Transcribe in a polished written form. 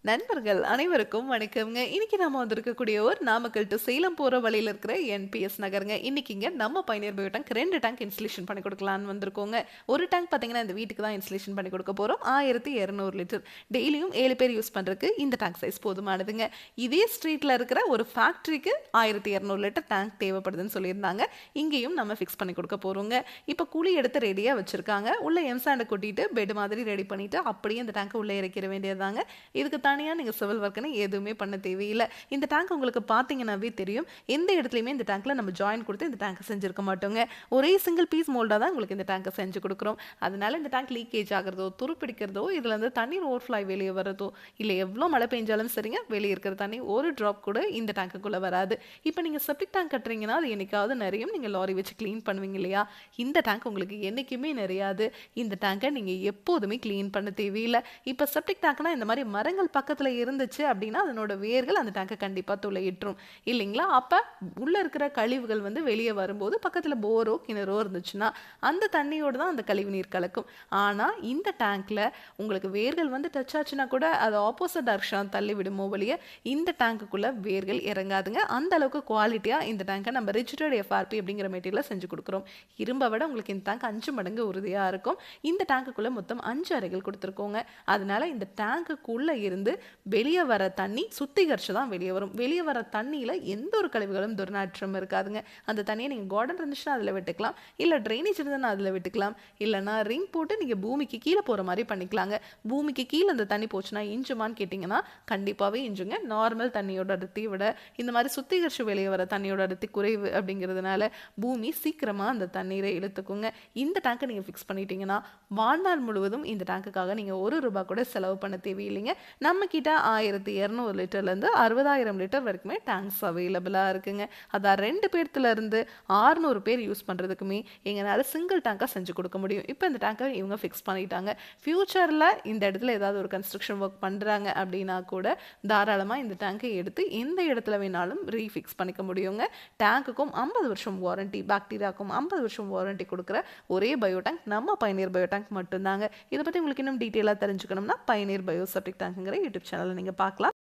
நண்பர்கள் அனைவருக்கும் வணக்கம்ங்க. இன்னைக்கு நாம வந்திருக்கக்கூடிய ஒரு நாமக்கல் டு சேலம் போற வழியில இருக்கிற என்பிஎஸ் நகருங்க. இன்னைக்குங்க நம்ம பயணியர் பயோ டேங்க் 2 டேங்க் இன்ஸ்டலேஷன் பண்ணி கொடுக்கலான்னு வந்திருக்கோங்க. ஒரு டேங்க் பார்த்தீங்கன்னா இந்த வீட்டுக்கு தான் இன்ஸ்டலேஷன் பண்ணி கொடுக்க போறோம். 1200 லிட்டர் டெய்லியும் 7 பேர் யூஸ் பண்றதுக்கு இந்த டேங்க் சைஸ் போதுமானதுங்க. இதே ஸ்ட்ரீட்ல இருக்கிற ஒரு ஃபேக்டரிக்கு 1200 லிட்டர் டேங்க் தேவைப்படுதுன்னு சொல்லியிருந்தாங்க. இங்கேயும் நம்ம ஃபிக்ஸ் பண்ணி கொடுக்க போறோங்க. இப்போ குழி எடுத்து ரெடியா வச்சிருக்காங்க. உள்ள எம்சாண்டை கொட்டிட்டு பெட் மாதிரி ரெடி பண்ணிட்டு அப்படியே இந்த டேங்கை உள்ள இறக்கிற வேண்டியதாங்க. இதுக்கு தனியாக நீங்கள் சிவில் ஒர்க்குன்னு எதுவுமே பண்ண தேவையில்லை. இந்த டேங்க் உங்களுக்கு பார்த்தீங்கன்னாவே தெரியும். எந்த இடத்துலையுமே இந்த டேங்க்கில் நம்ம ஜாயின் கொடுத்து இந்த டேங்கை செஞ்சுருக்க மாட்டோங்க. ஒரே சிங்கிள் பீஸ் மோல்டாக தான் உங்களுக்கு இந்த டேங்கை செஞ்சு கொடுக்குறோம். அதனால இந்த டேங்க் லீக்கேஜ் ஆகிறதோ துருப்பிடிக்கிறதோ இதில் இருந்து தண்ணீர் ஓவர்ஃப்ளை வெளியே வரதோ இல்லை எவ்வளோ மழை பெஞ்சாலும் சரிங்க வெளியே இருக்கிற தண்ணி ஒரு ட்ராப் கூட இந்த டேங்குக்குள்ளே வராது. இப்போ நீங்கள் செப்டிக் டேங்க் கட்டுறீங்கன்னா அது என்னைக்காவது நிறையும் நீங்கள் லாரி வச்சு க்ளீன் பண்ணுவீங்க இல்லையா? இந்த டேங்க் உங்களுக்கு என்றைக்குமே நிறையாது. இந்த டேங்கை நீங்கள் எப்போதுமே க்ளீன் பண்ண தேவையில்லை. இப்போ செப்டிக் டேங்க்னா இந்த மாதிரி மரங்கள் பக்கத்தில் இருந்துச்சு அப்படின்னா அதனோட வேர்கள் அந்த டேங்கை கண்டிப்பாக துளையிட்டுரும் இல்லைங்களா? அப்போ உள்ளே இருக்கிற கழிவுகள் வந்து வெளியே வரும்போது பக்கத்தில் போரோ கிணறோ இருந்துச்சுன்னா அந்த தண்ணியோடு தான் அந்த கழிவு நீர் கலக்கும். ஆனால் இந்த டேங்க்கில் உங்களுக்கு வேர்கள் வந்து டச் ஆச்சுன்னா கூட அது ஆப்போசிட் டைரக்ஷன் தள்ளி விடுமோ வழிய இந்த டேங்குக்குள்ளே வேர்கள் இறங்காதுங்க. அந்த அளவுக்கு குவாலிட்டியாக இந்த டேங்கை நம்ம ரிஜிஸ்டர்ட் எஃப்ஆர்பி அப்படிங்கிற மெட்டீரியலை செஞ்சு கொடுக்குறோம். இரும்பை விட உங்களுக்கு இந்த டேங்க் 5 மடங்கு உறுதியாக இருக்கும். இந்த டேங்குக்குள்ளே மொத்தம் 5 அறைகள் கொடுத்துருக்கோங்க. அதனால இந்த டேங்குக்குள்ளே இருந்து வெளியே வர தண்ணி சுத்திகரிச்சு தான் வெளியே வரும். வெளியே வர தண்ணியில் எந்த ஒரு கழிவுகளும் துர்நாற்றம் இருக்காதுங்க. அந்த தண்ணியை நீங்கள் கார்டன் இருந்துச்சுன்னா அதில் விட்டுக்கலாம், இல்லை ட்ரைனேஜ் இருந்ததுன்னா அதில் விட்டுக்கலாம், இல்லைனா ரிங் போட்டு நீங்கள் பூமிக்கு கீழே போகிற மாதிரி பண்ணிக்கலாங்க. பூமிக்கு கீழே அந்த தண்ணி போச்சுன்னா இஞ்சுமான்னு கேட்டிங்கன்னா கண்டிப்பாகவே இஞ்சுங்க. நார்மல் தண்ணியோட அடர்த்தி விட இந்த மாதிரி சுத்திகரிச்சு வெளியே வர தண்ணியோட அடர்த்தி குறைவு அப்படிங்கிறதுனால பூமி சீக்கிரமாக அந்த தண்ணீரை இழுத்துக்குங்க. இந்த டேங்கை நீங்கள் ஃபிக்ஸ் பண்ணிட்டீங்கன்னா வாழ்நாள் முழுவதும் இந்த டேங்குக்காக நீங்கள் ₹1 கூட செலவு பண்ண தேவையில்லைங்க. நம்ம கிட்ட 1200 லிட்டர்லேருந்து 60,000 லிட்டர் வரைக்குமே டேங்க்ஸ் அவைலபிளாக இருக்குங்க. அதான் 2 பேர்த்துலேருந்து 600 பேர் யூஸ் பண்ணுறதுக்குமே எங்களால் சிங்கிள் டேங்காக செஞ்சு கொடுக்க முடியும். இப்போ இந்த டேங்கை இவங்க ஃபிக்ஸ் பண்ணிட்டாங்க. ஃப்யூச்சரில் இந்த இடத்துல ஏதாவது ஒரு கன்ஸ்ட்ரக்ஷன் ஒர்க் பண்ணுறாங்க அப்படின்னா கூட தாராளமாக இந்த டேங்கை எடுத்து எந்த இடத்துல வேணாலும் ரீஃபிக்ஸ் பண்ணிக்க முடியுங்க. டேங்குக்கும் 50 வருஷம் வாரண்டி, பாக்டீரியாவுக்கும் 50 வருஷம் வாரண்டி கொடுக்குற ஒரே பயோ டேங்க் நம்ம பயணியர் பயோ டேங்க் மட்டும்தாங்க. இதை பற்றி உங்களுக்கு இன்னும் டீட்டெயிலாக தெரிஞ்சுக்கணும்னா பயணியர் பயோ செப்டிக் டேங்க்ங்கிற யூடியூப் சேனலை நீங்கள் பார்க்கலாம்.